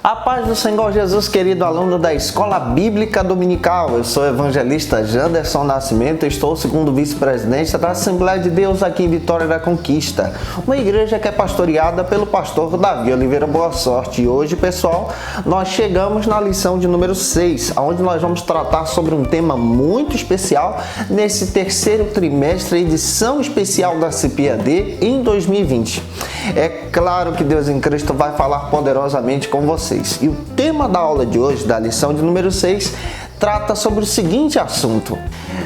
A paz do Senhor Jesus, querido aluno da Escola Bíblica Dominical. Eu sou o evangelista Janderson Nascimento, estou segundo vice-presidente da Assembleia de Deus aqui em Vitória da Conquista, uma igreja que é pastoreada pelo pastor Davi Oliveira Boa Sorte. E hoje, pessoal, nós chegamos na lição de número 6, onde nós vamos tratar sobre um tema muito especial nesse terceiro trimestre, edição especial da CPAD em 2020. É claro que Deus em Cristo vai falar poderosamente com vocês. E o tema da aula de hoje, da lição de número 6, trata sobre o seguinte assunto: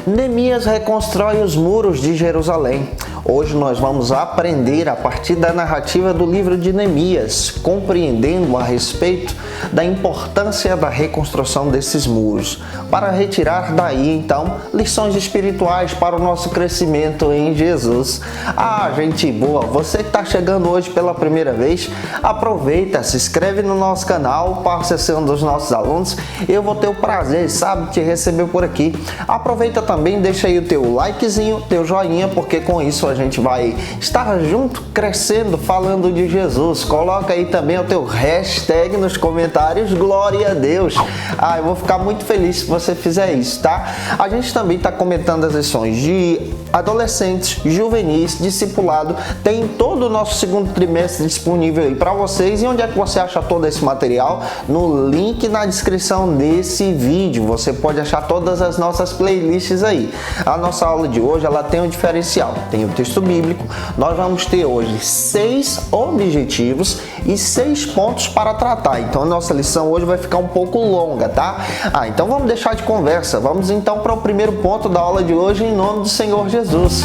Neemias reconstrói os muros de Jerusalém. Hoje nós vamos aprender a partir da narrativa do livro de Neemias, compreendendo a respeito da importância da reconstrução desses muros, para retirar daí então lições espirituais para o nosso crescimento em Jesus. Ah, gente boa, você que está chegando hoje pela primeira vez, aproveita, se inscreve no nosso canal, passe a ser um dos nossos alunos. Eu vou ter o prazer, sabe, de te receber por aqui. Aproveita também, deixa aí o teu likezinho, teu joinha, porque com isso a gente vai estar junto, crescendo, falando de Jesus. Coloca aí também o teu hashtag nos comentários, glória a Deus. Ah, eu vou ficar muito feliz se você fizer isso, tá? A gente também está comentando as lições de adolescentes, juvenis, discipulado. Tem todo o nosso segundo trimestre disponível aí para vocês. E onde é que você acha todo esse material? No link na descrição desse vídeo. Você pode achar todas as nossas playlists aí. A nossa aula de hoje, ela tem um diferencial. Tem o texto bíblico. Nós vamos ter hoje 6 objetivos e 6 pontos para tratar. Então a nossa lição hoje vai ficar um pouco longa, tá? Então vamos deixar de conversa. Vamos então para o primeiro ponto da aula de hoje, em nome do Senhor Jesus.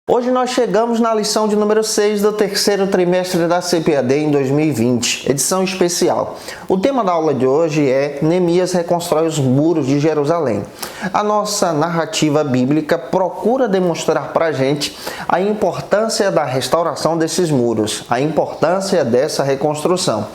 Hoje nós chegamos na lição de número 6 do terceiro trimestre da CPAD em 2020, edição especial. O tema da aula de hoje é Neemias reconstrói os muros de Jerusalém. A nossa narrativa bíblica procura demonstrar para a gente a importância da restauração desses muros, a importância dessa reconstrução.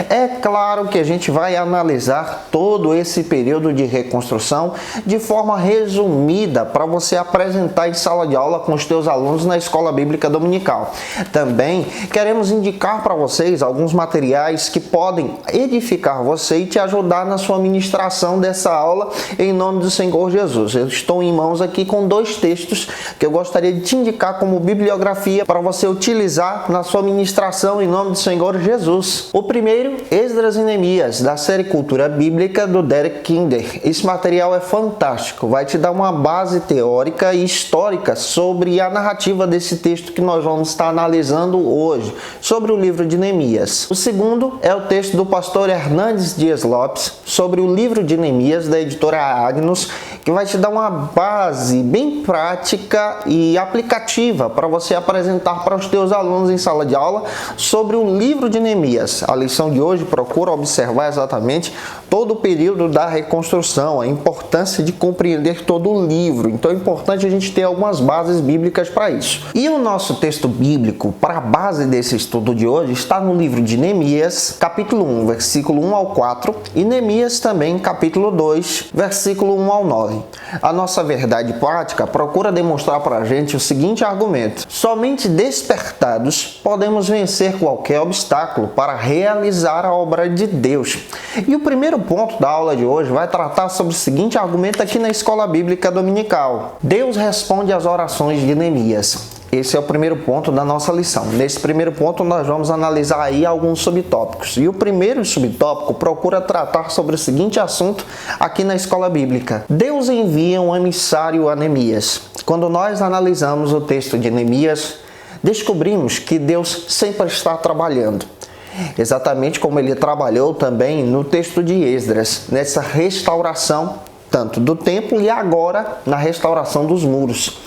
É claro que a gente vai analisar todo esse período de reconstrução de forma resumida para você apresentar em sala de aula com os teus alunos na Escola Bíblica Dominical. Também queremos indicar para vocês alguns materiais que podem edificar você e te ajudar na sua ministração dessa aula em nome do Senhor Jesus. Eu estou em mãos aqui com 2 textos que eu gostaria de te indicar como bibliografia para você utilizar na sua ministração em nome do Senhor Jesus. O primeiro, Esdras e Neemias, da série Cultura Bíblica do Derek Kinder. Esse material é fantástico, vai te dar uma base teórica e histórica sobre a narrativa desse texto que nós vamos estar analisando hoje, sobre o livro de Neemias. O segundo é o texto do pastor Hernandes Dias Lopes, sobre o livro de Neemias, da editora Agnus, que vai te dar uma base bem prática e aplicativa para você apresentar para os teus alunos em sala de aula sobre o livro de Neemias. A lição de hoje procura observar exatamente todo o período da reconstrução, a importância de compreender todo o livro. Então é importante a gente ter algumas bases bíblicas para isso. E o nosso texto bíblico para a base desse estudo de hoje está no livro de Neemias, capítulo 1, versículo 1 ao 4, e Neemias também, capítulo 2, versículo 1 ao 9. A nossa verdade prática procura demonstrar para a gente o seguinte argumento: somente despertados podemos vencer qualquer obstáculo para realizar a obra de Deus. E o primeiro ponto da aula de hoje vai tratar sobre o seguinte argumento aqui na Escola Bíblica Dominical: Deus responde às orações de Neemias. Esse é o primeiro ponto da nossa lição. Nesse primeiro ponto nós vamos analisar aí alguns subtópicos. E o primeiro subtópico procura tratar sobre o seguinte assunto aqui na Escola Bíblica: Deus envia um emissário a Neemias. Quando nós analisamos o texto de Neemias, descobrimos que Deus sempre está trabalhando. Exatamente como ele trabalhou também no texto de Esdras, nessa restauração tanto do templo e agora na restauração dos muros.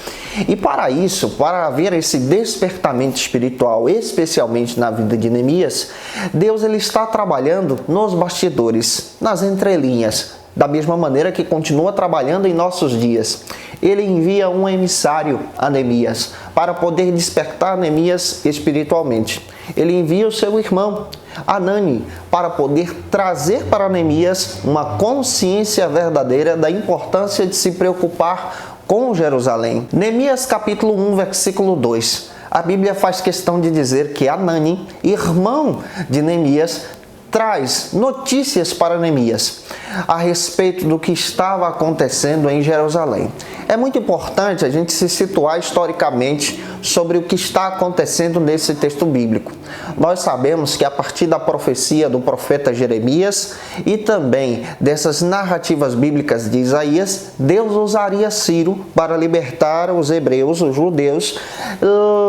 E para isso, para haver esse despertamento espiritual, especialmente na vida de Neemias, Deus ele está trabalhando nos bastidores, nas entrelinhas, da mesma maneira que continua trabalhando em nossos dias. Ele envia um emissário a Neemias para poder despertar Neemias espiritualmente. Ele envia o seu irmão Hanani, para poder trazer para Neemias uma consciência verdadeira da importância de se preocupar com Jerusalém. Neemias capítulo 1, versículo 2. A Bíblia faz questão de dizer que Hanani, irmão de Neemias, traz notícias para Neemias a respeito do que estava acontecendo em Jerusalém. É muito importante a gente se situar historicamente sobre o que está acontecendo nesse texto bíblico. Nós sabemos que a partir da profecia do profeta Jeremias e também dessas narrativas bíblicas de Isaías, Deus usaria Ciro para libertar os hebreus, os judeus,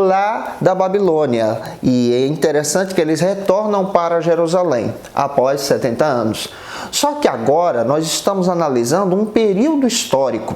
lá da Babilônia. E é interessante que eles retornam para Jerusalém após 70 anos. Só que agora nós estamos analisando um período histórico.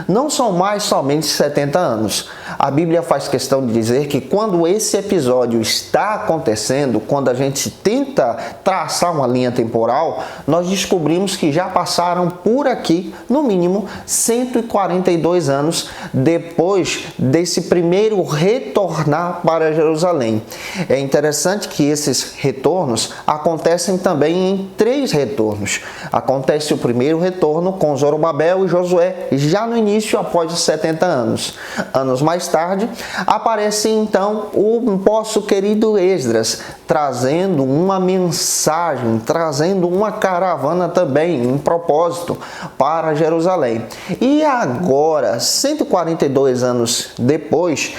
Não são mais somente 70 anos. A Bíblia faz questão de dizer que quando esse episódio está acontecendo, quando a gente tenta traçar uma linha temporal, nós descobrimos que já passaram por aqui, no mínimo, 142 anos depois desse primeiro retornar para Jerusalém. É interessante que esses retornos acontecem também em 3 retornos. Acontece o primeiro retorno com Zorobabel e Josué, já no início, após os 70 anos. Anos mais tarde, aparece então o nosso querido Esdras, trazendo uma mensagem, trazendo uma caravana também, um propósito para Jerusalém. E agora, 142 anos depois,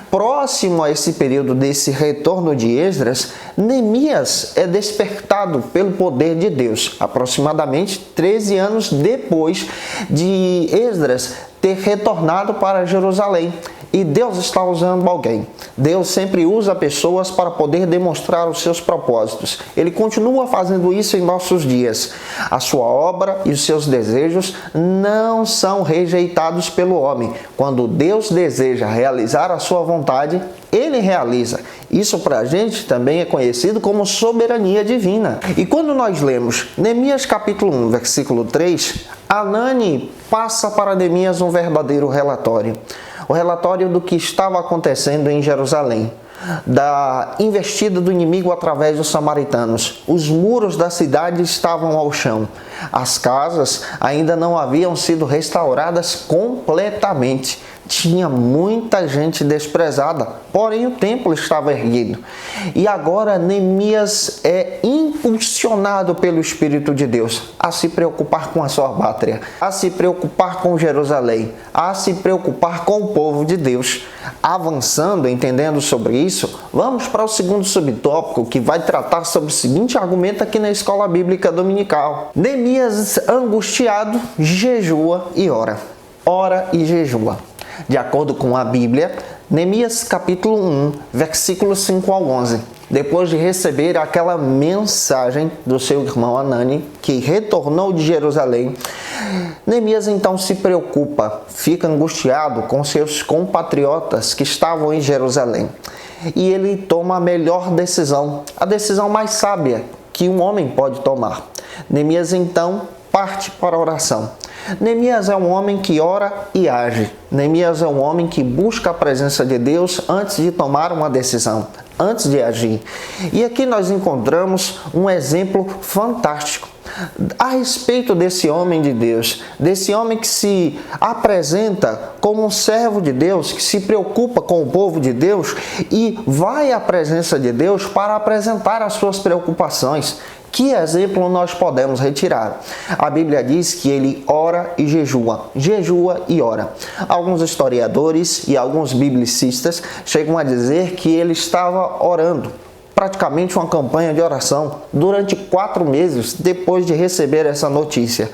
próximo a esse período desse retorno de Esdras, Neemias é despertado pelo poder de Deus, aproximadamente 13 anos depois de Esdras ter retornado para Jerusalém. E Deus está usando alguém. Deus sempre usa pessoas para poder demonstrar os seus propósitos. Ele continua fazendo isso em nossos dias. A sua obra e os seus desejos não são rejeitados pelo homem. Quando Deus deseja realizar a sua vontade, Ele realiza. Isso para a gente também é conhecido como soberania divina. E quando nós lemos Neemias capítulo 1, versículo 3, Hanani passa para Neemias um verdadeiro relatório. O relatório do que estava acontecendo em Jerusalém, da investida do inimigo através dos samaritanos. Os muros da cidade estavam ao chão. As casas ainda não haviam sido restauradas completamente. Tinha muita gente desprezada, porém o templo estava erguido. E agora Neemias é impulsionado pelo Espírito de Deus a se preocupar com a sua pátria, a se preocupar com Jerusalém, a se preocupar com o povo de Deus. Avançando, entendendo sobre isso, vamos para o segundo subtópico, que vai tratar sobre o seguinte argumento aqui na Escola Bíblica Dominical. Neemias, angustiado, jejua e ora. Ora e jejua. De acordo com a Bíblia, Neemias capítulo 1, versículos 5 ao 11. Depois de receber aquela mensagem do seu irmão Hanani, que retornou de Jerusalém, Neemias então se preocupa, fica angustiado com seus compatriotas que estavam em Jerusalém. E ele toma a melhor decisão, a decisão mais sábia que um homem pode tomar. Neemias então parte para a oração. Neemias é um homem que ora e age. Neemias é um homem que busca a presença de Deus antes de tomar uma decisão, antes de agir. E aqui nós encontramos um exemplo fantástico a respeito desse homem de Deus, desse homem que se apresenta como um servo de Deus, que se preocupa com o povo de Deus e vai à presença de Deus para apresentar as suas preocupações. Que exemplo nós podemos retirar? A Bíblia diz que ele ora e jejua e ora. Alguns historiadores e alguns biblicistas chegam a dizer que ele estava orando, praticamente uma campanha de oração, durante 4 meses depois de receber essa notícia.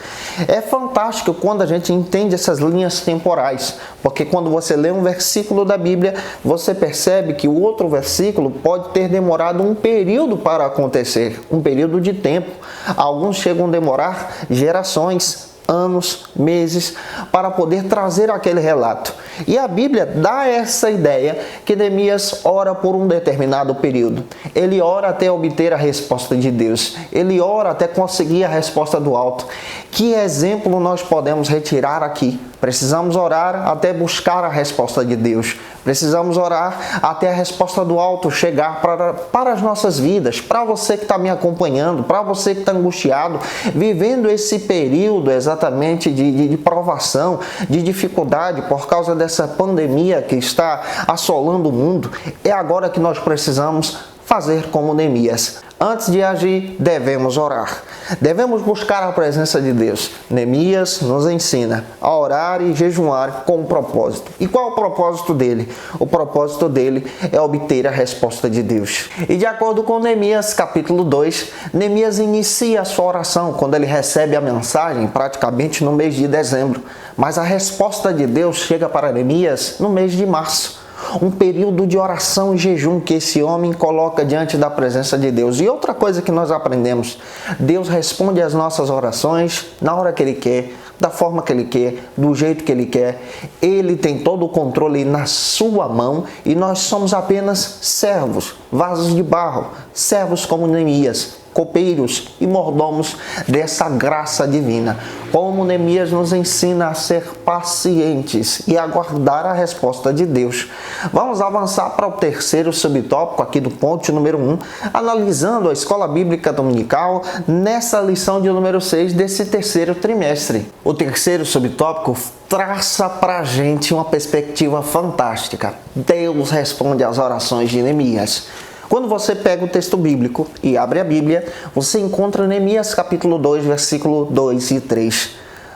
É fantástico quando a gente entende essas linhas temporais, porque quando você lê um versículo da Bíblia, você percebe que o outro versículo pode ter demorado um período para acontecer, um período de tempo. Alguns chegam a demorar gerações, anos, meses, para poder trazer aquele relato. E a Bíblia dá essa ideia que Neemias ora por um determinado período. Ele ora até obter a resposta de Deus. Ele ora até conseguir a resposta do alto. Que exemplo nós podemos retirar aqui? Precisamos orar até buscar a resposta de Deus. Precisamos orar até a resposta do alto chegar para as nossas vidas, para você que está me acompanhando, para você que está angustiado, vivendo esse período exatamente de provação, de dificuldade por causa dessa pandemia que está assolando o mundo. É agora que nós precisamos fazer como Neemias. Antes de agir, devemos orar. Devemos buscar a presença de Deus. Neemias nos ensina a orar e jejuar com um propósito. E qual é o propósito dele? O propósito dele é obter a resposta de Deus. E de acordo com Neemias capítulo 2, Neemias inicia a sua oração quando ele recebe a mensagem praticamente no mês de dezembro. Mas a resposta de Deus chega para Neemias no mês de março. Um período de oração e jejum que esse homem coloca diante da presença de Deus. E outra coisa que nós aprendemos, Deus responde às nossas orações na hora que Ele quer, da forma que Ele quer, do jeito que Ele quer. Ele tem todo o controle na sua mão e nós somos apenas servos, vasos de barro, servos como Neemias, copeiros e mordomos dessa graça divina. Como Neemias nos ensina a ser pacientes e aguardar a resposta de Deus. Vamos avançar para o terceiro subtópico aqui do ponto número 1, analisando a escola bíblica dominical nessa lição de número 6 desse terceiro trimestre. O terceiro subtópico traça para a gente uma perspectiva fantástica. Deus responde às orações de Neemias. Quando você pega o texto bíblico e abre a Bíblia, você encontra Neemias capítulo 2, versículo 2 e 3.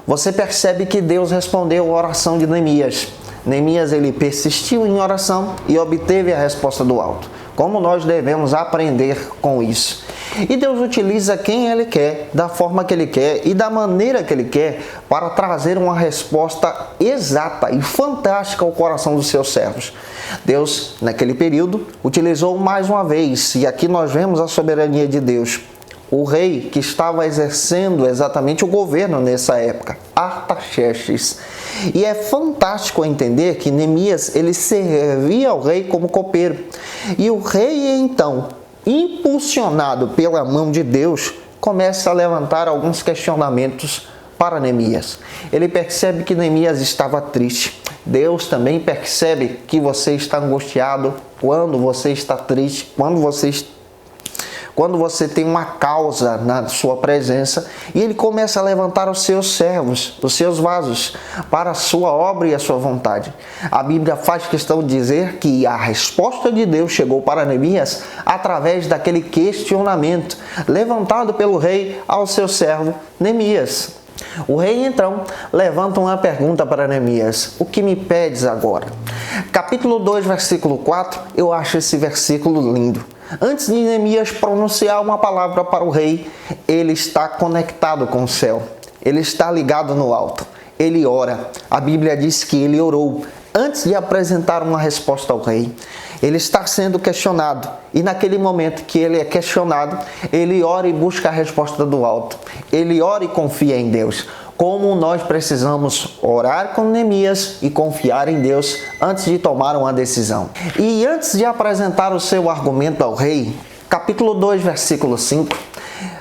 Você percebe que Deus respondeu a oração de Neemias. Neemias ele persistiu em oração e obteve a resposta do alto. Como nós devemos aprender com isso? E Deus utiliza quem Ele quer, da forma que Ele quer e da maneira que Ele quer para trazer uma resposta exata e fantástica ao coração dos seus servos. Deus, naquele período, utilizou mais uma vez, e aqui nós vemos a soberania de Deus, o rei que estava exercendo exatamente o governo nessa época, Artaxerxes. E é fantástico entender que Neemias ele servia ao rei como copeiro. E o rei, então, impulsionado pela mão de Deus, começa a levantar alguns questionamentos para Neemias. Ele percebe que Neemias estava triste. Deus também percebe que você está angustiado quando você está triste, quando você tem uma causa na sua presença, e ele começa a levantar os seus servos, os seus vasos, para a sua obra e a sua vontade. A Bíblia faz questão de dizer que a resposta de Deus chegou para Neemias através daquele questionamento levantado pelo rei ao seu servo Neemias. O rei então levanta uma pergunta para Neemias: o que me pedes agora? Capítulo 2, versículo 4, eu acho esse versículo lindo. Antes de Neemias pronunciar uma palavra para o rei, ele está conectado com o céu. Ele está ligado no alto. Ele ora. A Bíblia diz que ele orou antes de apresentar uma resposta ao rei. Ele está sendo questionado. E naquele momento que ele é questionado, ele ora e busca a resposta do alto. Ele ora e confia em Deus. Como nós precisamos orar com Neemias e confiar em Deus antes de tomar uma decisão. E antes de apresentar o seu argumento ao rei, capítulo 2, versículo 5,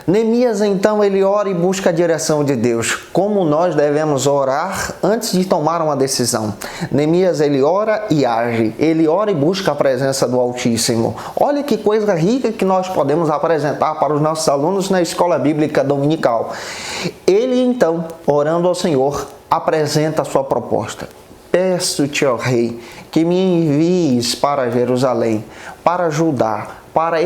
Neemias então ele ora e busca a direção de Deus. Como nós devemos orar antes de tomar uma decisão. Neemias ele ora e age. Ele ora e busca a presença do Altíssimo. Olha que coisa rica que nós podemos apresentar para os nossos alunos na escola bíblica dominical. Ele então, orando ao Senhor, apresenta a sua proposta. Peço-te, ó Rei, que me envies para Jerusalém, para Judá, para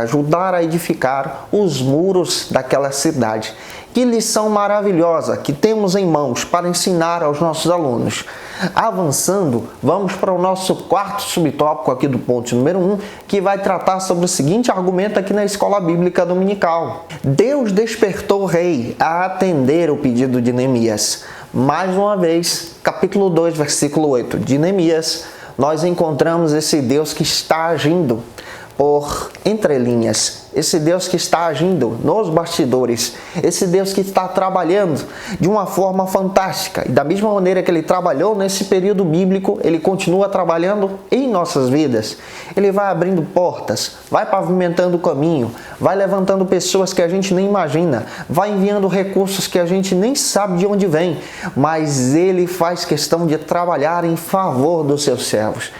ajudar a edificar os muros daquela cidade. Que lição maravilhosa que temos em mãos para ensinar aos nossos alunos. Avançando, vamos para o nosso quarto subtópico aqui do ponto número 1, que vai tratar sobre o seguinte argumento aqui na escola bíblica dominical. Deus despertou o rei a atender o pedido de Neemias. Mais uma vez, capítulo 2, versículo 8 de Neemias, nós encontramos esse Deus que está agindo por entrelinhas. esse Deus que está agindo nos bastidores, esse Deus que está trabalhando de uma forma fantástica. E da mesma maneira que Ele trabalhou nesse período bíblico, Ele continua trabalhando em nossas vidas. Ele vai abrindo portas, vai pavimentando o caminho, vai levantando pessoas que a gente nem imagina, vai enviando recursos que a gente nem sabe de onde vem, mas Ele faz questão de trabalhar em favor dos seus servos.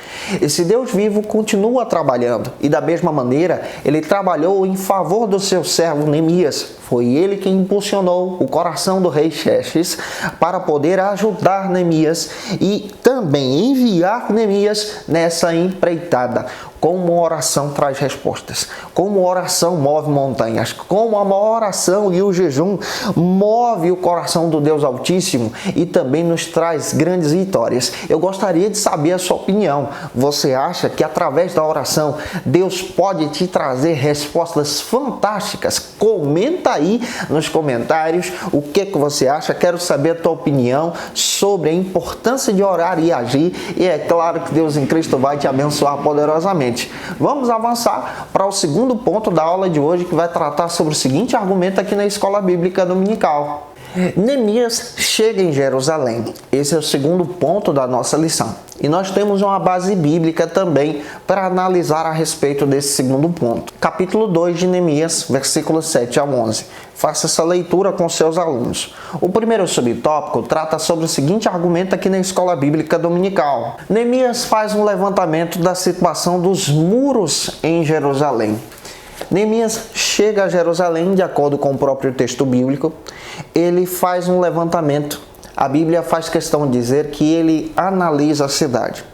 Esse Deus vivo continua trabalhando e da mesma maneira Ele trabalhou em favor do seu servo Neemias. Foi ele quem impulsionou o coração do rei Xerxes para poder ajudar Neemias e também enviar Neemias nessa empreitada. Como a oração traz respostas, como a oração move montanhas, como a oração e o jejum move o coração do Deus Altíssimo e também nos traz grandes vitórias. Eu gostaria de saber a sua opinião. Você acha que através da oração Deus pode te trazer respostas fantásticas? Comenta aí nos comentários o que você acha. Quero saber a tua opinião sobre a importância de orar e agir. E é claro que Deus em Cristo vai te abençoar poderosamente. Vamos avançar para o segundo ponto da aula de hoje, que vai tratar sobre o seguinte argumento aqui na Escola Bíblica Dominical. Neemias chega em Jerusalém. Esse é o segundo ponto da nossa lição. E nós temos uma base bíblica também para analisar a respeito desse segundo ponto. Capítulo 2 de Neemias, versículos 7 a 11. Faça essa leitura com seus alunos. O primeiro subtópico trata sobre o seguinte argumento aqui na Escola Bíblica Dominical. Neemias faz um levantamento da situação dos muros em Jerusalém. Neemias chega a Jerusalém, de acordo com o próprio texto bíblico, ele faz um levantamento. A Bíblia faz questão de dizer que ele analisa a cidade,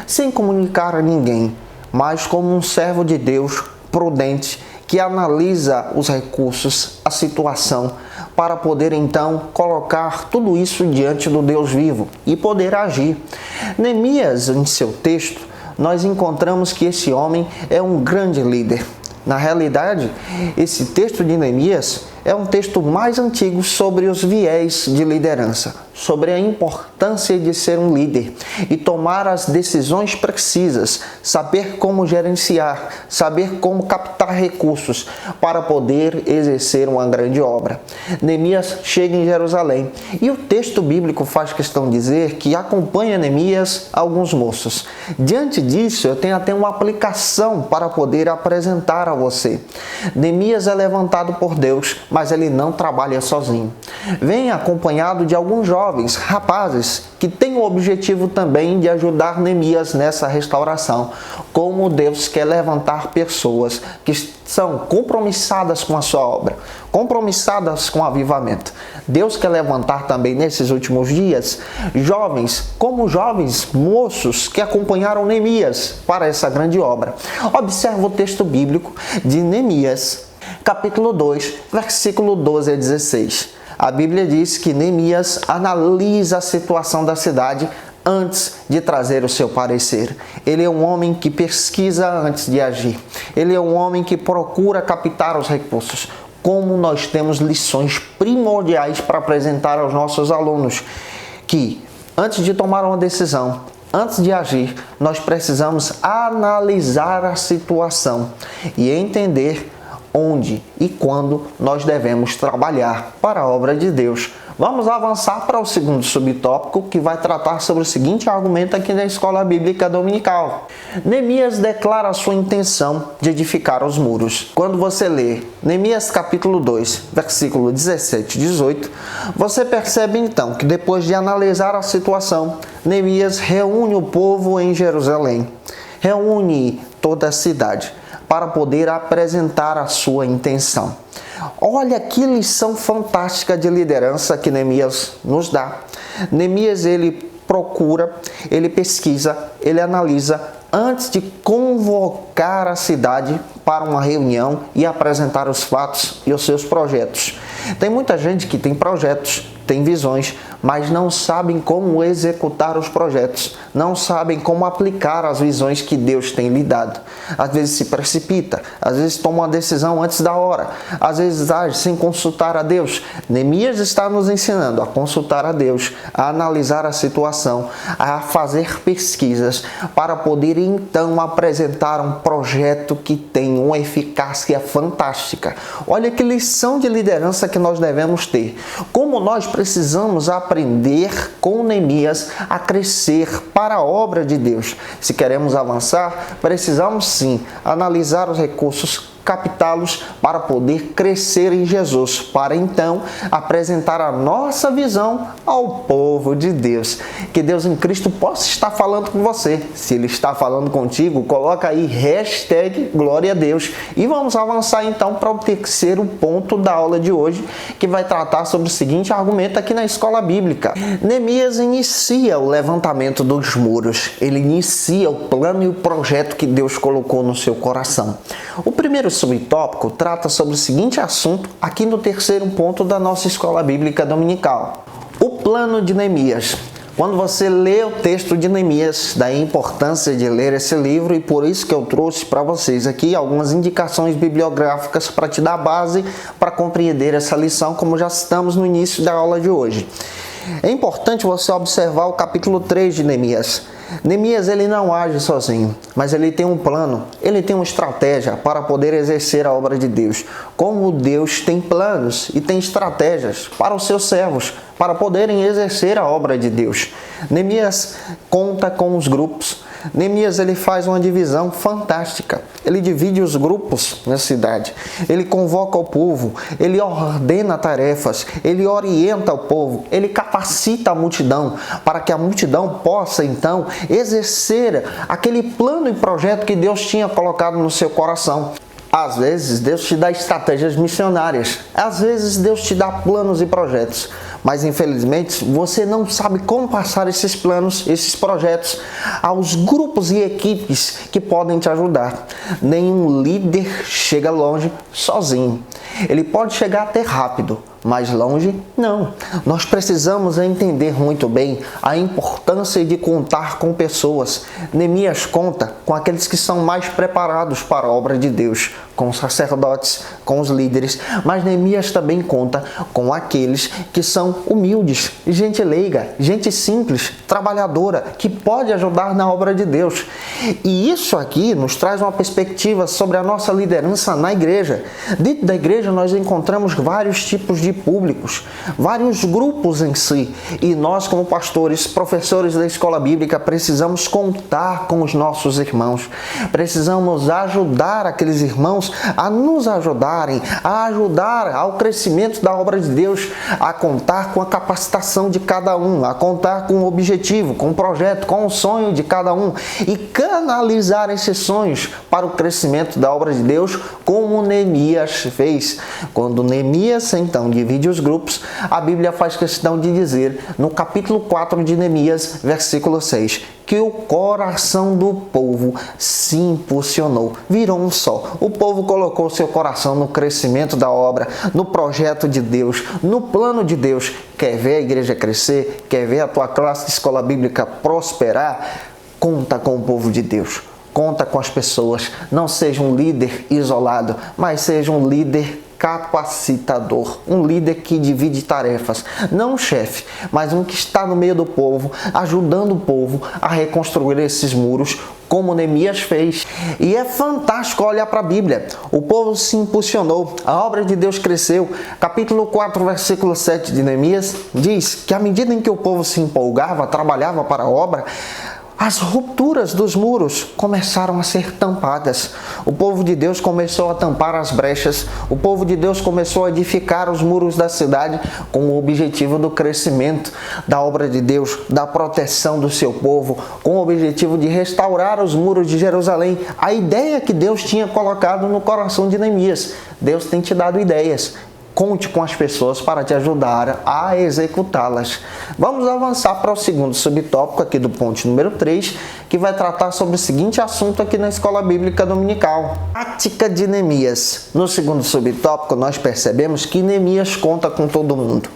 sem comunicar a ninguém, mas como um servo de Deus prudente, que analisa os recursos, a situação, para poder então colocar tudo isso diante do Deus vivo e poder agir. Neemias, em seu texto, nós encontramos que esse homem é um grande líder. Na realidade, esse texto de Neemias é um texto mais antigo sobre os viés de liderança, sobre a importância de ser um líder e tomar as decisões precisas, saber como gerenciar, saber como captar recursos para poder exercer uma grande obra. Neemias chega em Jerusalém e o texto bíblico faz questão de dizer que acompanha Neemias alguns moços. Diante disso, eu tenho até uma aplicação para poder apresentar a você. Neemias é levantado por Deus, mas ele não trabalha sozinho. Vem acompanhado de alguns jovens, rapazes, que têm o objetivo também de ajudar Neemias nessa restauração. Como Deus quer levantar pessoas que são compromissadas com a sua obra, compromissadas com o avivamento. Deus quer levantar também nesses últimos dias jovens, como jovens moços que acompanharam Neemias para essa grande obra. Observa o texto bíblico de Neemias, capítulo 2, versículo 12 a 16. A Bíblia diz que Neemias analisa a situação da cidade antes de trazer o seu parecer. Ele é um homem que pesquisa antes de agir. Ele é um homem que procura captar os recursos. Como nós temos lições primordiais para apresentar aos nossos alunos, que antes de tomar uma decisão, antes de agir, nós precisamos analisar a situação e entender onde e quando nós devemos trabalhar para a obra de Deus. Vamos avançar para o segundo subtópico, que vai tratar sobre o seguinte argumento aqui na Escola Bíblica Dominical. Neemias declara a sua intenção de edificar os muros. Quando você lê Neemias capítulo 2, versículo 17 e 18, você percebe então que depois de analisar a situação, Neemias reúne o povo em Jerusalém, reúne toda a cidade para poder apresentar a sua intenção. Olha que lição fantástica de liderança que Neemias nos dá. Neemias, ele procura, ele pesquisa, ele analisa antes de convocar a cidade para uma reunião e apresentar os fatos e os seus projetos. Tem muita gente que tem projetos, têm visões, mas não sabem como executar os projetos, não sabem como aplicar as visões que Deus tem lhe dado. Às vezes se precipita, às vezes toma uma decisão antes da hora, às vezes age sem consultar a Deus. Neemias está nos ensinando a consultar a Deus, a analisar a situação, a fazer pesquisas para poder então apresentar um projeto que tem uma eficácia fantástica. Olha que lição de liderança que nós devemos ter. Como nós precisamos aprender com Neemias a crescer para a obra de Deus. Se queremos avançar, precisamos sim analisar os recursos, captá-los para poder crescer em Jesus, para então apresentar a nossa visão ao povo de Deus. Que Deus em Cristo possa estar falando com você. Se Ele está falando contigo, coloca aí #Glória a Deus. E vamos avançar então para o terceiro ponto da aula de hoje, que vai tratar sobre o seguinte argumento aqui na escola bíblica. Neemias inicia o levantamento dos muros. Ele inicia o plano e o projeto que Deus colocou no seu coração. O primeiro subtópico trata sobre o seguinte assunto aqui no terceiro ponto da nossa escola bíblica dominical. O plano de Neemias. Quando você lê o texto de Neemias, daí a importância de ler esse livro, e por isso que eu trouxe para vocês aqui algumas indicações bibliográficas para te dar base para compreender essa lição, como já citamos no início da aula de hoje. É importante você observar o capítulo 3 de Neemias. Neemias ele não age sozinho, mas ele tem um plano, ele tem uma estratégia para poder exercer a obra de Deus. Como Deus tem planos e tem estratégias para os seus servos, para poderem exercer a obra de Deus. Neemias conta com os grupos. Neemias ele faz uma divisão fantástica. Ele divide os grupos na cidade. Ele convoca o povo, ele ordena tarefas, ele orienta o povo, ele capacita a multidão para que a multidão possa então exercer aquele plano e projeto que Deus tinha colocado no seu coração. Às vezes Deus te dá estratégias missionárias, às vezes Deus te dá planos e projetos, mas infelizmente você não sabe como passar esses planos, esses projetos aos grupos e equipes que podem te ajudar. Nenhum líder chega longe sozinho. Ele pode chegar até rápido, mas longe não. Nós precisamos entender muito bem a importância de contar com pessoas. Neemias conta com aqueles que são mais preparados para a obra de Deus, com os sacerdotes, com os líderes, mas Neemias também conta com aqueles que são humildes, gente leiga, gente simples, trabalhadora, que pode ajudar na obra de Deus. E isso aqui nos traz uma perspectiva sobre a nossa liderança na igreja. Dentro da igreja nós encontramos vários tipos de públicos, vários grupos em si, e nós como pastores, professores da escola bíblica, precisamos contar com os nossos irmãos, precisamos ajudar aqueles irmãos a nos ajudarem, a ajudar ao crescimento da obra de Deus, a contar com a capacitação de cada um, a contar com o objetivo, com o projeto, com o sonho de cada um, e canalizar esses sonhos para o crescimento da obra de Deus, como Neemias fez. Quando Neemias então divide os grupos, a Bíblia faz questão de dizer no capítulo 4 de Neemias, versículo 6, que o coração do povo se impulsionou, virou um só. O povo colocou seu coração no crescimento da obra, no projeto de Deus, no plano de Deus. Quer ver a igreja crescer? Quer ver a tua classe de escola bíblica prosperar? Conta com o povo de Deus. Conta com as pessoas. Não seja um líder isolado, mas seja um líder capacitador, um líder que divide tarefas, não um chefe, mas um que está no meio do povo, ajudando o povo a reconstruir esses muros, como Neemias fez. E é fantástico olhar para a Bíblia. O povo se impulsionou, a obra de Deus cresceu. Capítulo 4, versículo 7 de Neemias diz que à medida em que o povo se empolgava, trabalhava para a obra, as rupturas dos muros começaram a ser tampadas. O povo de Deus começou a tampar as brechas. O povo de Deus começou a edificar os muros da cidade com o objetivo do crescimento da obra de Deus, da proteção do seu povo, com o objetivo de restaurar os muros de Jerusalém. A ideia que Deus tinha colocado no coração de Neemias. Deus tem te dado ideias. Conte com as pessoas para te ajudar a executá-las. Vamos avançar para o segundo subtópico aqui do ponto número 3, que vai tratar sobre o seguinte assunto aqui na Escola Bíblica Dominical. Tática de Neemias. No segundo subtópico, nós percebemos que Neemias conta com todo mundo.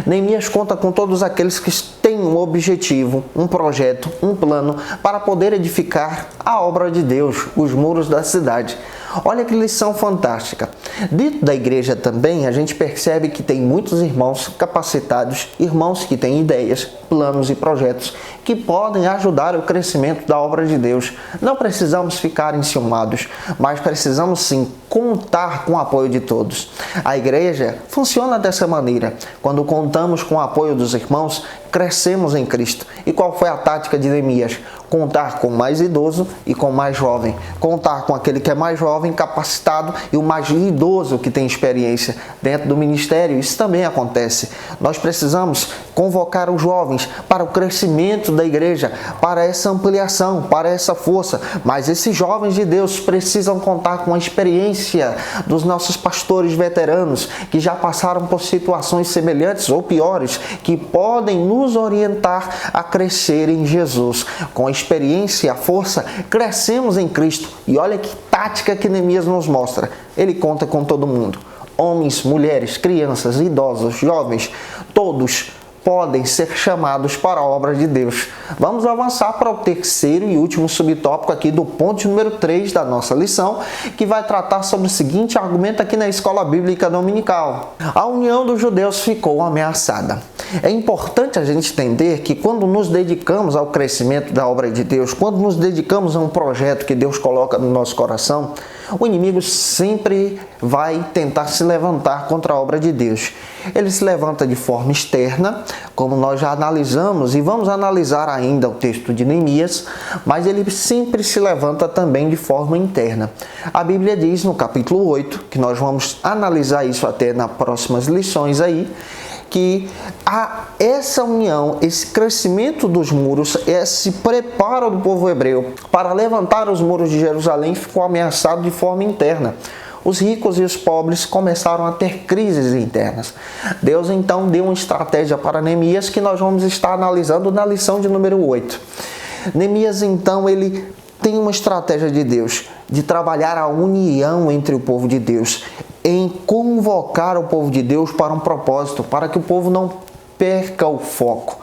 Neemias conta com todos aqueles que têm um objetivo, um projeto, um plano para poder edificar a obra de Deus, os muros da cidade. Olha que lição fantástica. Dentro da igreja também, a gente percebe que tem muitos irmãos capacitados, irmãos que têm ideias, planos e projetos que podem ajudar o crescimento da obra de Deus. Não precisamos ficar enciumados, mas precisamos sim contar com o apoio de todos. A igreja funciona dessa maneira. Quando contamos com o apoio dos irmãos, crescemos em Cristo. E qual foi a tática de Neemias? Contar com o mais idoso e com o mais jovem. Contar com aquele que é mais jovem, capacitado, e o mais idoso que tem experiência dentro do ministério. Isso também acontece. Nós precisamos convocar os jovens para o crescimento da igreja, para essa ampliação, para essa força. Mas esses jovens de Deus precisam contar com a experiência dos nossos pastores veteranos, que já passaram por situações semelhantes ou piores, que podem nos orientar a crescer em Jesus. Com a experiência e a força, crescemos em Cristo. E olha que tática que Neemias nos mostra. Ele conta com todo mundo. Homens, mulheres, crianças, idosos, jovens, todos podem ser chamados para a obra de Deus. Vamos avançar para o terceiro e último subtópico aqui do ponto número 3 da nossa lição, que vai tratar sobre o seguinte argumento aqui na Escola Bíblica Dominical. A união dos judeus ficou ameaçada. É importante a gente entender que quando nos dedicamos ao crescimento da obra de Deus, quando nos dedicamos a um projeto que Deus coloca no nosso coração, o inimigo sempre vai tentar se levantar contra a obra de Deus. Ele se levanta de forma externa, como nós já analisamos e vamos analisar ainda o texto de Neemias, mas ele sempre se levanta também de forma interna. A Bíblia diz no capítulo 8, que nós vamos analisar isso até nas próximas lições aí, que essa união, esse crescimento dos muros, esse preparo do povo hebreu para levantar os muros de Jerusalém ficou ameaçado de forma interna. Os ricos e os pobres começaram a ter crises internas. Deus então deu uma estratégia para Neemias que nós vamos estar analisando na lição de número 8. Neemias então ele tem uma estratégia de Deus de trabalhar a união entre o povo de Deus, em convocar o povo de Deus para um propósito, para que o povo não perca o foco.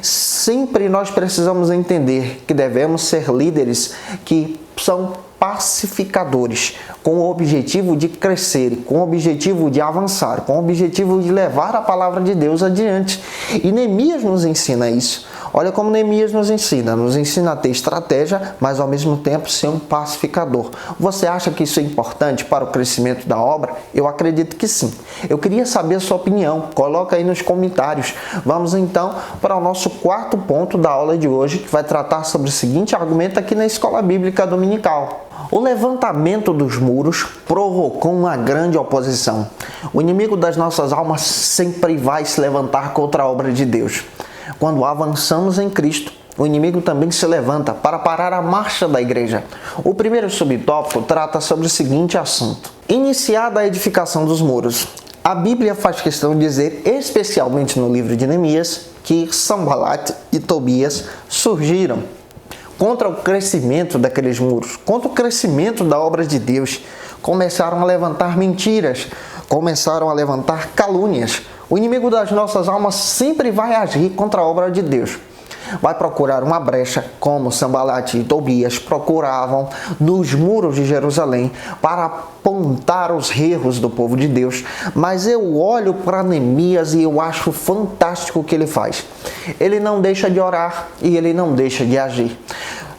Sempre nós precisamos entender que devemos ser líderes que são pacificadores, com o objetivo de crescer, com o objetivo de avançar, com o objetivo de levar a palavra de Deus adiante. E Neemias nos ensina isso. Olha como Neemias nos ensina a ter estratégia, mas ao mesmo tempo ser um pacificador. Você acha que isso é importante para o crescimento da obra? Eu acredito que sim. Eu queria saber a sua opinião, coloca aí nos comentários. Vamos então para o nosso quarto ponto da aula de hoje, que vai tratar sobre o seguinte argumento aqui na Escola Bíblica Dominical. O levantamento dos muros provocou uma grande oposição. O inimigo das nossas almas sempre vai se levantar contra a obra de Deus. Quando avançamos em Cristo, o inimigo também se levanta para parar a marcha da igreja. O primeiro subtópico trata sobre o seguinte assunto. Iniciada a edificação dos muros, a Bíblia faz questão de dizer, especialmente no livro de Neemias, que Sanbalat e Tobias surgiram contra o crescimento daqueles muros, contra o crescimento da obra de Deus. Começaram a levantar mentiras, começaram a levantar calúnias. O inimigo das nossas almas sempre vai agir contra a obra de Deus. Vai procurar uma brecha, como Sanbalat e Tobias procuravam nos muros de Jerusalém para apontar os erros do povo de Deus. Mas eu olho para Neemias e eu acho fantástico o que ele faz. Ele não deixa de orar e ele não deixa de agir.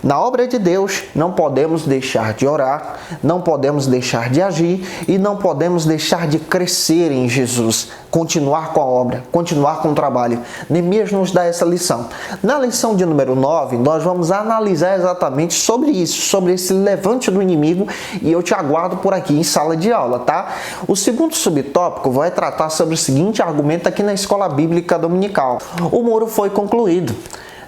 Na obra de Deus, não podemos deixar de orar, não podemos deixar de agir e não podemos deixar de crescer em Jesus, continuar com a obra, continuar com o trabalho. Neemias nos dá essa lição. Na lição de número 9, nós vamos analisar exatamente sobre isso, sobre esse levante do inimigo, e eu te aguardo por aqui em sala de aula, tá? O segundo subtópico vai tratar sobre o seguinte argumento aqui na Escola Bíblica Dominical. O muro foi concluído.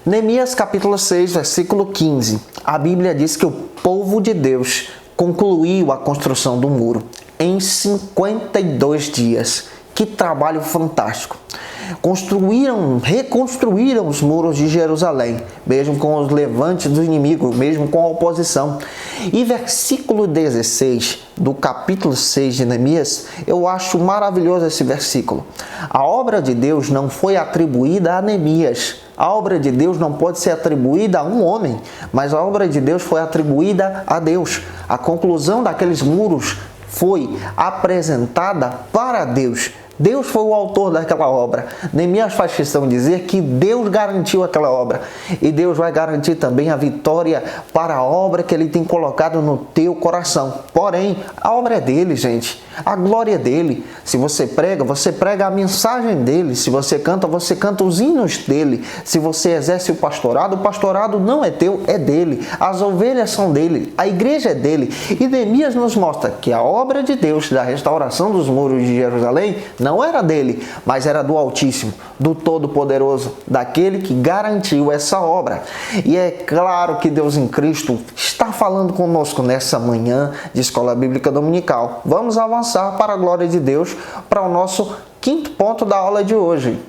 Neemias capítulo 6, versículo 15, a Bíblia diz que o povo de Deus concluiu a construção do muro em 52 dias. Que trabalho fantástico! Reconstruíram os muros de Jerusalém, mesmo com os levantes do inimigo, mesmo com a oposição. E versículo 16 do capítulo 6 de Neemias, eu acho maravilhoso esse versículo. A obra de Deus não foi atribuída a Neemias. A obra de Deus não pode ser atribuída a um homem, mas a obra de Deus foi atribuída a Deus. A conclusão daqueles muros foi apresentada para Deus. Deus foi o autor daquela obra. Neemias faz questão de dizer que Deus garantiu aquela obra. E Deus vai garantir também a vitória para a obra que Ele tem colocado no teu coração. Porém, a obra é dele, gente. A glória é dele. Se você prega a mensagem dele. Se você canta os hinos dele. Se você exerce o pastorado não é teu, é dele. As ovelhas são dele. A igreja é dele. E Neemias nos mostra que a obra de Deus da restauração dos muros de Jerusalém não era dele, mas era do Altíssimo, do Todo-Poderoso, daquele que garantiu essa obra. E é claro que Deus em Cristo está falando conosco nessa manhã de Escola Bíblica Dominical. Vamos avançar para a glória de Deus, para o nosso quinto ponto da aula de hoje.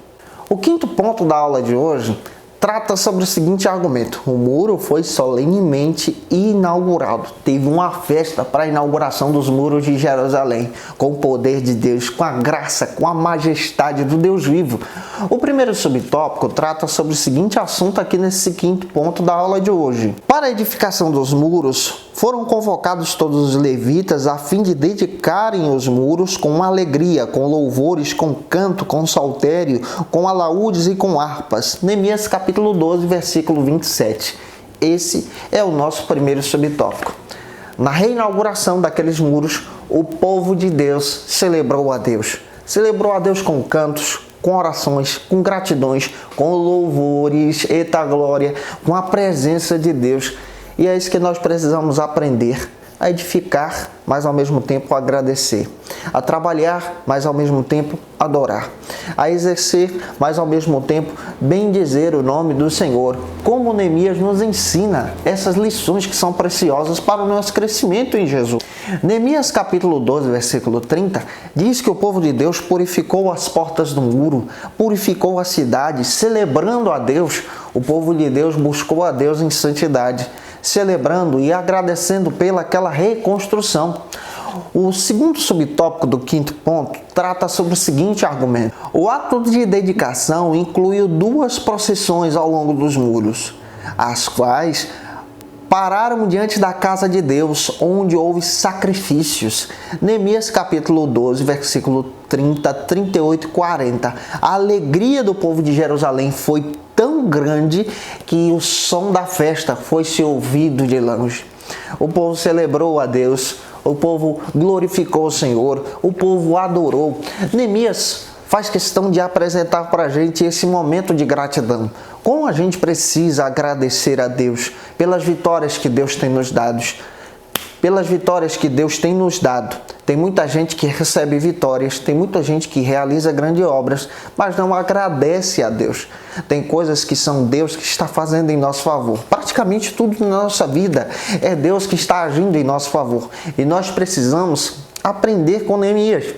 O quinto ponto da aula de hoje trata sobre o seguinte argumento: o muro foi solenemente inaugurado. Teve uma festa para a inauguração dos muros de Jerusalém, com o poder de Deus, com a graça, com a majestade do Deus vivo. O primeiro subtópico trata sobre o seguinte assunto aqui nesse quinto ponto da aula de hoje. Para a edificação dos muros, foram convocados todos os levitas a fim de dedicarem os muros com alegria, com louvores, com canto, com saltério, com alaúdes e com harpas. Neemias capítulo 12, versículo 27. Esse é o nosso primeiro subtópico. Na reinauguração daqueles muros, o povo de Deus celebrou a Deus. Celebrou a Deus com cantos, com orações, com gratidões, com louvores, eita glória, com a presença de Deus. E é isso que nós precisamos aprender: a edificar, mas ao mesmo tempo agradecer, a trabalhar, mas ao mesmo tempo adorar, a exercer, mas ao mesmo tempo bendizer o nome do Senhor, como Neemias nos ensina essas lições que são preciosas para o nosso crescimento em Jesus. Neemias capítulo 12, versículo 30, diz que o povo de Deus purificou as portas do muro, purificou a cidade, celebrando a Deus. O povo de Deus buscou a Deus em santidade, celebrando e agradecendo pelaquela reconstrução. O segundo subtópico do quinto ponto trata sobre o seguinte argumento: o ato de dedicação incluiu duas procissões ao longo dos muros, as quais pararam diante da casa de Deus, onde houve sacrifícios. Neemias capítulo 12, versículo 30, 38 e 40. A alegria do povo de Jerusalém foi tão grande que o som da festa foi se ouvido de longe. O povo celebrou a Deus, o povo glorificou o Senhor, o povo adorou. Neemias faz questão de apresentar para a gente esse momento de gratidão. Como a gente precisa agradecer a Deus pelas vitórias que Deus tem nos dado. Pelas vitórias que Deus tem nos dado. Tem muita gente que recebe vitórias, tem muita gente que realiza grandes obras, mas não agradece a Deus. Tem coisas que são Deus que está fazendo em nosso favor. Praticamente tudo na nossa vida é Deus que está agindo em nosso favor. E nós precisamos aprender com Neemias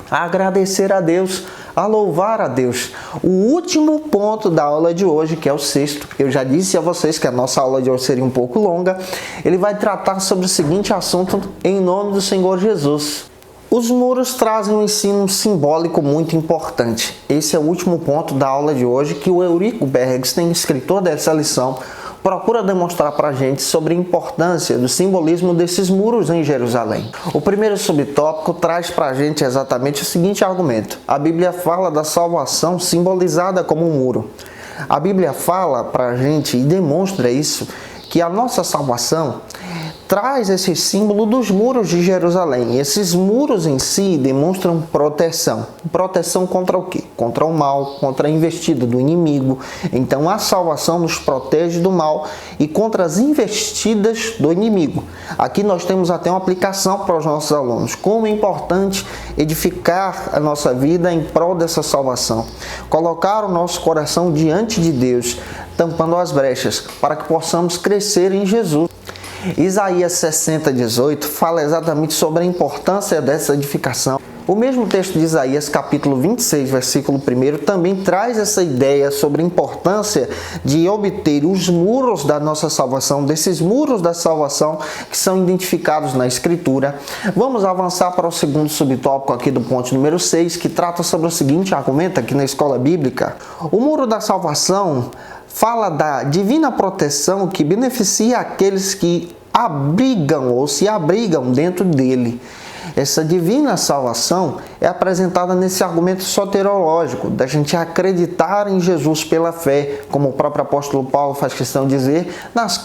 a agradecer a Deus, a louvar a Deus. O último ponto da aula de hoje, que é o sexto, eu já disse a vocês que a nossa aula de hoje seria um pouco longa, ele vai tratar sobre o seguinte assunto em nome do Senhor Jesus. Os muros trazem um ensino simbólico muito importante. Esse é o último ponto da aula de hoje que o Eurico Bergstein, escritor dessa lição, procura demonstrar para a gente sobre a importância do simbolismo desses muros em Jerusalém. O primeiro subtópico traz para a gente exatamente o seguinte argumento: a Bíblia fala da salvação simbolizada como um muro. A Bíblia fala para a gente e demonstra isso, que a nossa salvação traz esse símbolo dos muros de Jerusalém. Esses muros em si demonstram proteção. Proteção contra o quê? Contra o mal, contra a investida do inimigo. Então a salvação nos protege do mal e contra as investidas do inimigo. Aqui nós temos até uma aplicação para os nossos alunos. Como é importante edificar a nossa vida em prol dessa salvação. Colocar o nosso coração diante de Deus, tampando as brechas, para que possamos crescer em Jesus. Isaías 60, 18 fala exatamente sobre a importância dessa edificação. O mesmo texto de Isaías, capítulo 26, versículo 1, também traz essa ideia sobre a importância de obter os muros da nossa salvação, desses muros da salvação que são identificados na Escritura. Vamos avançar para o segundo subtópico aqui do ponto número 6, que trata sobre o seguinte argumento aqui na escola bíblica. O muro da salvação fala da divina proteção que beneficia aqueles que abrigam ou se abrigam dentro dele. Essa divina salvação é apresentada nesse argumento soterológico, da gente acreditar em Jesus pela fé, como o próprio apóstolo Paulo faz questão de dizer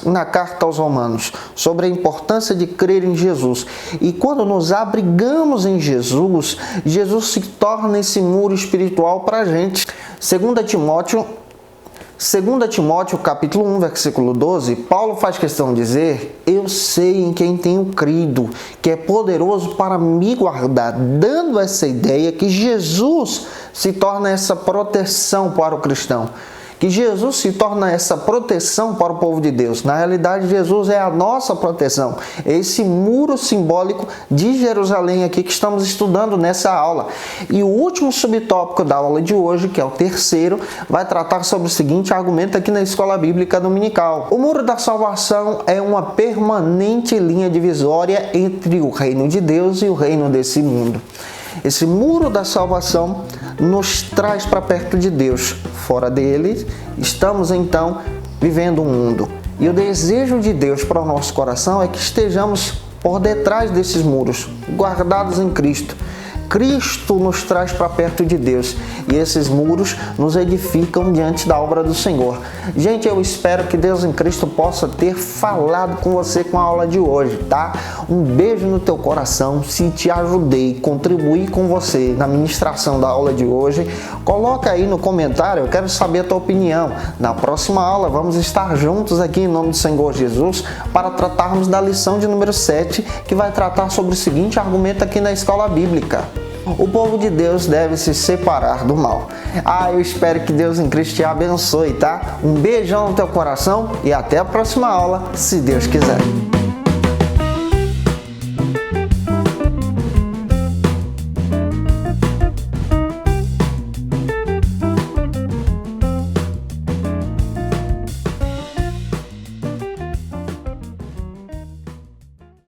na carta aos Romanos, sobre a importância de crer em Jesus. E quando nos abrigamos em Jesus, Jesus se torna esse muro espiritual para a gente. 2 Timóteo, capítulo 1, versículo 12, Paulo faz questão de dizer: eu sei em quem tenho crido, que é poderoso para me guardar, dando essa ideia que Jesus se torna essa proteção para o cristão. Que Jesus se torna essa proteção para o povo de Deus. Na realidade, Jesus é a nossa proteção. É esse muro simbólico de Jerusalém aqui que estamos estudando nessa aula. E o último subtópico da aula de hoje, que é o terceiro, vai tratar sobre o seguinte argumento aqui na Escola Bíblica Dominical. O muro da salvação é uma permanente linha divisória entre o reino de Deus e o reino desse mundo. Esse muro da salvação nos traz para perto de Deus. Fora dele, estamos então vivendo um mundo. E o desejo de Deus para o nosso coração é que estejamos por detrás desses muros, guardados em Cristo. Cristo nos traz para perto de Deus e esses muros nos edificam diante da obra do Senhor. Gente, eu espero que Deus em Cristo possa ter falado com você com a aula de hoje, tá? Um beijo no teu coração. Se te ajudei, contribuí com você na ministração da aula de hoje, coloca aí no comentário, eu quero saber a tua opinião. Na próxima aula vamos estar juntos aqui em nome do Senhor Jesus para tratarmos da lição de número 7, que vai tratar sobre o seguinte argumento aqui na escola bíblica. O povo de Deus deve se separar do mal. Eu espero que Deus em Cristo te abençoe, tá? Um beijão no teu coração e até a próxima aula, se Deus quiser.